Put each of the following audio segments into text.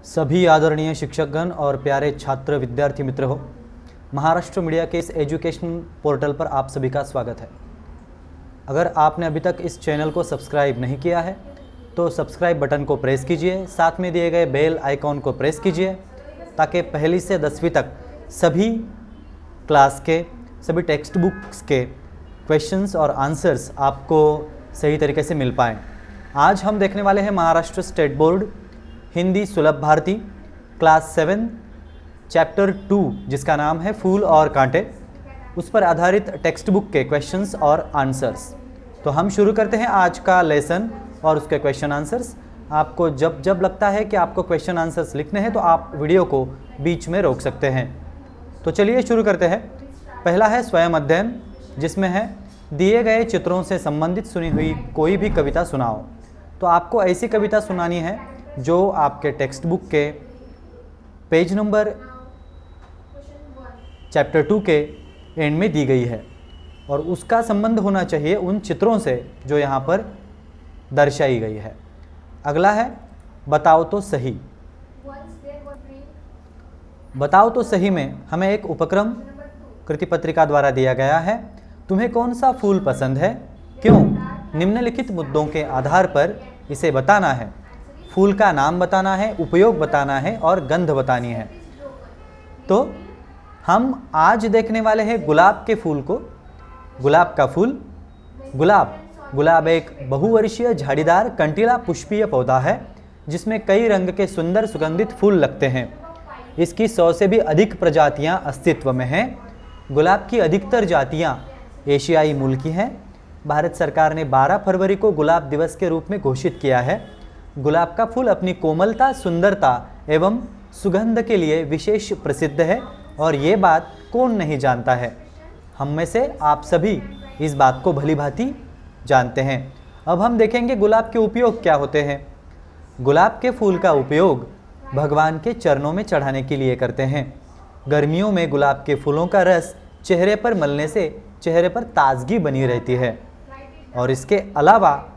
सभी आदरणीय शिक्षकगण और प्यारे छात्र विद्यार्थी मित्र हो, महाराष्ट्र मीडिया के इस एजुकेशन पोर्टल पर आप सभी का स्वागत है। अगर आपने अभी तक इस चैनल को सब्सक्राइब नहीं किया है तो सब्सक्राइब बटन को प्रेस कीजिए, साथ में दिए गए बेल आइकॉन को प्रेस कीजिए ताकि पहली से 10वीं तक सभी क्लास के सभी टेक्स्ट बुक्स के क्वेश्चंस और आंसर्स आपको सही तरीके से मिल पाएँ। आज हम देखने वाले हैं महाराष्ट्र स्टेट बोर्ड हिंदी सुलभ भारती क्लास 7 चैप्टर 2 जिसका नाम है फूल और कांटे, उस पर आधारित टेक्स्ट बुक के क्वेश्चंस और आंसर्स। तो हम शुरू करते हैं आज का लेसन और उसके क्वेश्चन आंसर्स। आपको जब जब लगता है कि आपको क्वेश्चन आंसर्स लिखने हैं तो आप वीडियो को बीच में रोक सकते हैं। तो चलिए शुरू करते हैं। पहला है स्वयं अध्ययन, जिसमें है दिए गए चित्रों से संबंधित सुनी हुई कोई भी कविता सुनाओ। तो आपको ऐसी कविता सुनानी है जो आपके टेक्स्ट बुक के पेज नंबर चैप्टर 2 के एंड में दी गई है और उसका संबंध होना चाहिए उन चित्रों से जो यहाँ पर दर्शाई गई है। अगला है बताओ तो सही। बताओ तो सही में हमें एक उपक्रम कृति पत्रिका द्वारा दिया गया है। तुम्हें कौन सा फूल पसंद है, क्यों? निम्नलिखित मुद्दों के आधार पर इसे बताना है। फूल का नाम बताना है, उपयोग बताना है और गंध बतानी है। तो हम आज देखने वाले हैं गुलाब के फूल को। गुलाब का फूल, गुलाब एक बहुवर्षीय झाड़ीदार कंटीला पुष्पीय पौधा है जिसमें कई रंग के सुंदर सुगंधित फूल लगते हैं। इसकी 100 से भी अधिक प्रजातियां अस्तित्व में हैं। गुलाब की अधिकतर जातियां एशियाई मूल की हैं। भारत सरकार ने 12 फरवरी को गुलाब दिवस के रूप में घोषित किया है। गुलाब का फूल अपनी कोमलता, सुंदरता एवं सुगंध के लिए विशेष प्रसिद्ध है और ये बात कौन नहीं जानता है। हम में से आप सभी इस बात को भलीभांति जानते हैं। अब हम देखेंगे गुलाब के उपयोग क्या होते हैं। गुलाब के फूल का उपयोग भगवान के चरणों में चढ़ाने के लिए करते हैं। गर्मियों में गुलाब के फूलों का रस चेहरे पर मलने से चेहरे पर ताजगी बनी रहती है और इसके अलावा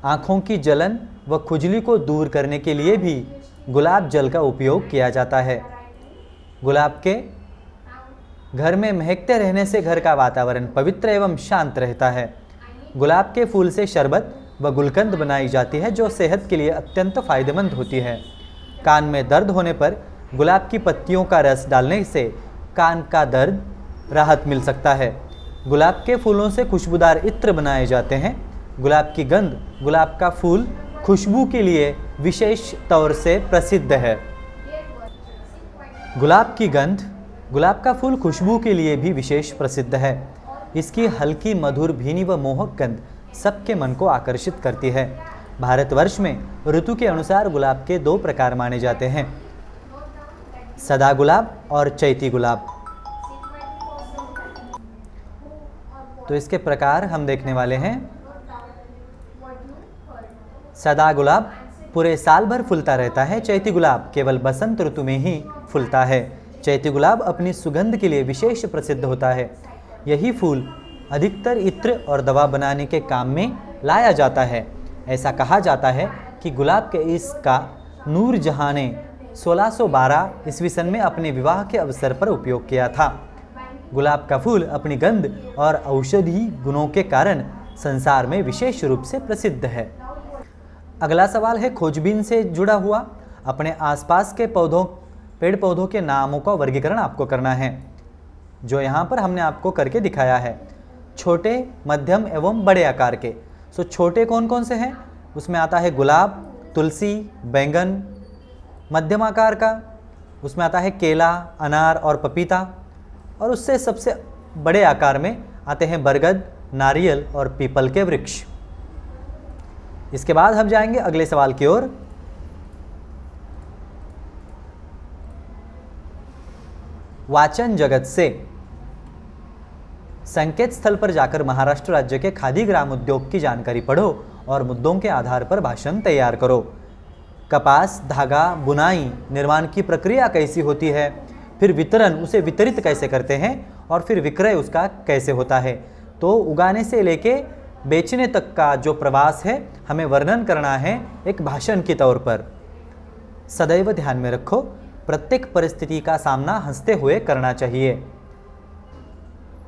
आँखों की जलन व खुजली को दूर करने के लिए भी गुलाब जल का उपयोग किया जाता है। गुलाब के घर में महकते रहने से घर का वातावरण पवित्र एवं शांत रहता है। गुलाब के फूल से शरबत व गुलकंद बनाई जाती है जो सेहत के लिए अत्यंत फायदेमंद होती है। कान में दर्द होने पर गुलाब की पत्तियों का रस डालने से कान का दर्द राहत मिल सकता है। गुलाब के फूलों से खुशबूदार इत्र बनाए जाते हैं। गुलाब की गंध, गुलाब का फूल खुशबू के लिए विशेष तौर से प्रसिद्ध है। गुलाब की गंध, गुलाब का फूल खुशबू के लिए भी विशेष प्रसिद्ध है। इसकी हल्की, मधुर, भीनी व मोहक गंध सबके मन को आकर्षित करती है। भारतवर्ष में ऋतु के अनुसार गुलाब के 2 प्रकार माने जाते हैं, सदा गुलाब और चैती गुलाब। तो इसके प्रकार हम देखने वाले हैं। सदा गुलाब पूरे साल भर फूलता रहता है। चैती गुलाब केवल बसंत ऋतु में ही फूलता है। चैती गुलाब अपनी सुगंध के लिए विशेष प्रसिद्ध होता है। यही फूल अधिकतर इत्र और दवा बनाने के काम में लाया जाता है। ऐसा कहा जाता है कि गुलाब के इसका नूरजहां ने 1612 ईस्वी सन में अपने विवाह के अवसर पर उपयोग किया था। गुलाब का फूल अपनी गंध और औषधि गुणों के कारण संसार में विशेष रूप से प्रसिद्ध है। अगला सवाल है खोजबीन से जुड़ा हुआ। अपने आसपास के पेड़ पौधों के नामों का वर्गीकरण आपको करना है, जो यहाँ पर हमने आपको करके दिखाया है। छोटे, मध्यम एवं बड़े आकार के। सो छोटे कौन कौन से हैं? उसमें आता है गुलाब, तुलसी, बैंगन। मध्यम आकार का उसमें आता है केला, अनार और पपीता। और उससे सबसे बड़े आकार में आते हैं बरगद, नारियल और पीपल के वृक्ष। इसके बाद हम जाएंगे अगले सवाल की ओर। वाचन जगत से। संकेत स्थल पर जाकर महाराष्ट्र राज्य के खादी ग्राम उद्योग की जानकारी पढ़ो और मुद्दों के आधार पर भाषण तैयार करो। कपास, धागा, बुनाई, निर्माण की प्रक्रिया कैसी होती है, फिर वितरण, उसे वितरित कैसे करते हैं और फिर विक्रय उसका कैसे होता है। तो उगाने से लेके बेचने तक का जो प्रवास है हमें वर्णन करना है एक भाषण के तौर पर। सदैव ध्यान में रखो, प्रत्येक परिस्थिति का सामना हंसते हुए करना चाहिए।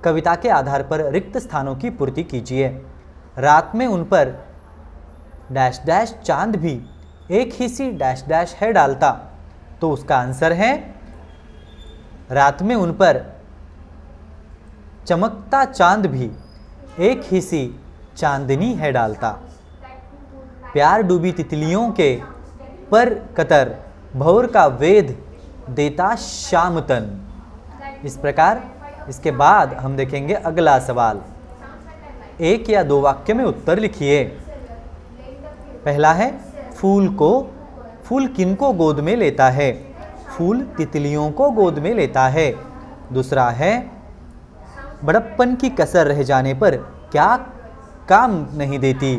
कविता के आधार पर रिक्त स्थानों की पूर्ति कीजिए। रात में उन पर डैश डैश चांद भी एक ही सी डैश डैश है डालता, तो उसका आंसर है रात में उन पर चमकता चांद भी एक ही सी चांदनी है डालता। प्यार डूबी तितलियों के पर कतर भौर का वेद देता शाम तन। इस प्रकार इसके बाद हम देखेंगे अगला सवाल। एक या दो वाक्य में उत्तर लिखिए। पहला है फूल किनको गोद में लेता है? फूल तितलियों को गोद में लेता है। दूसरा है बड़प्पन की कसर रह जाने पर क्या काम नहीं देती?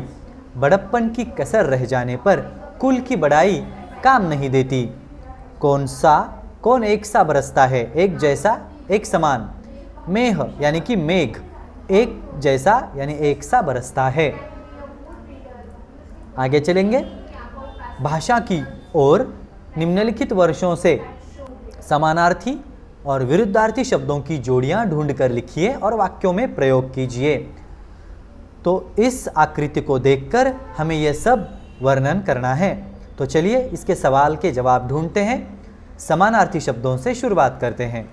बड़प्पन की कसर रह जाने पर कुल की बड़ाई काम नहीं देती। कौन एक सा बरसता है? एक जैसा एक समान। मेघ यानी कि मेघ एक जैसा यानी एक सा बरसता है। आगे चलेंगे भाषा की ओर। निम्नलिखित वर्षों से समानार्थी और विरुद्धार्थी शब्दों की जोड़ियां ढूंढकर लिखिए और वाक्यों में प्रयोग कीजिए। तो इस आकृति को देखकर हमें यह सब वर्णन करना है। तो चलिए इसके सवाल के जवाब ढूंढते हैं। समानार्थी शब्दों से शुरुआत करते हैं।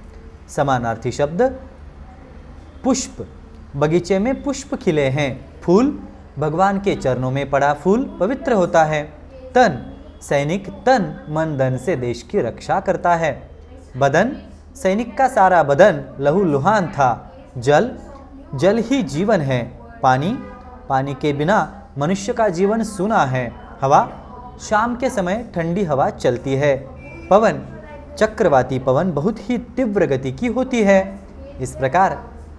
समानार्थी शब्द पुष्प, बगीचे में पुष्प खिले हैं। फूल, भगवान के चरणों में पड़ा फूल पवित्र होता है। तन, सैनिक तन मन धन से देश की रक्षा करता है। बदन, सैनिक का सारा बदन लहू लुहान था। जल, जल ही जीवन है। पानी, पानी के बिना मनुष्य का जीवन सूना है। हवा, शाम के समय ठंडी हवा चलती है। पवन, चक्रवाती पवन बहुत ही तीव्र गति की होती है। इस प्रकार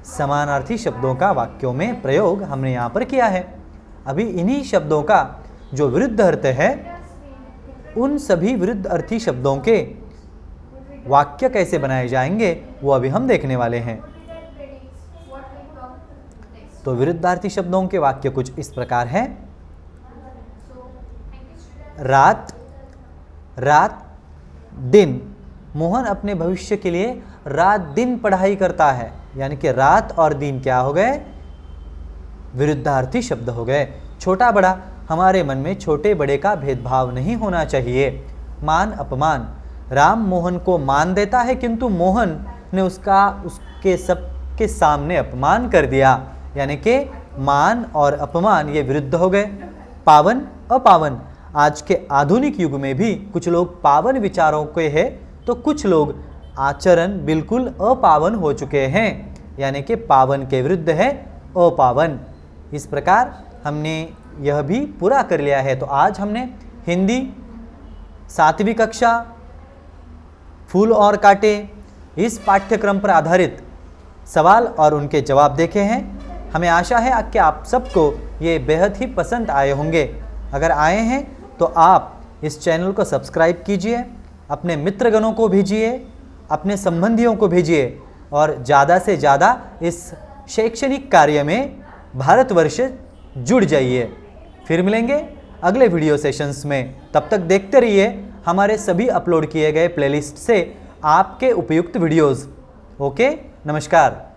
समानार्थी शब्दों का वाक्यों में प्रयोग हमने यहाँ पर किया है। अभी इन्हीं शब्दों का जो विरुद्ध अर्थ है, उन सभी विरुद्ध अर्थी शब्दों के वाक्य कैसे बनाए जाएंगे वो अभी हम देखने वाले हैं। तो विरुद्धार्थी शब्दों के वाक्य कुछ इस प्रकार हैं। रात, रात दिन। मोहन अपने भविष्य के लिए रात दिन पढ़ाई करता है। यानी कि रात और दिन क्या हो गए? विरुद्धार्थी शब्द हो गए। छोटा बड़ा, हमारे मन में छोटे बड़े का भेदभाव नहीं होना चाहिए। मान अपमान, राम मोहन को मान देता है किंतु मोहन ने उसके सबके सामने अपमान कर दिया। यानी कि मान और अपमान ये विरुद्ध हो गए। पावन अपावन, आज के आधुनिक युग में भी कुछ लोग पावन विचारों के हैं तो कुछ लोग आचरण बिल्कुल अपावन हो चुके हैं। यानी कि पावन के विरुद्ध है अपावन। इस प्रकार हमने यह भी पूरा कर लिया है। तो आज हमने हिंदी 7वीं कक्षा फूल और कांटे इस पाठ्यक्रम पर आधारित सवाल और उनके जवाब देखे हैं। हमें आशा है कि आप सबको ये बेहद ही पसंद आए होंगे। अगर आए हैं तो आप इस चैनल को सब्सक्राइब कीजिए, अपने मित्रगणों को भेजिए, अपने संबंधियों को भेजिए और ज़्यादा से ज़्यादा इस शैक्षणिक कार्य में भारतवर्ष जुड़ जाइए। फिर मिलेंगे अगले वीडियो सेशंस में। तब तक देखते रहिए हमारे सभी अपलोड किए गए प्लेलिस्ट से आपके उपयुक्त वीडियोज़। ओके, नमस्कार।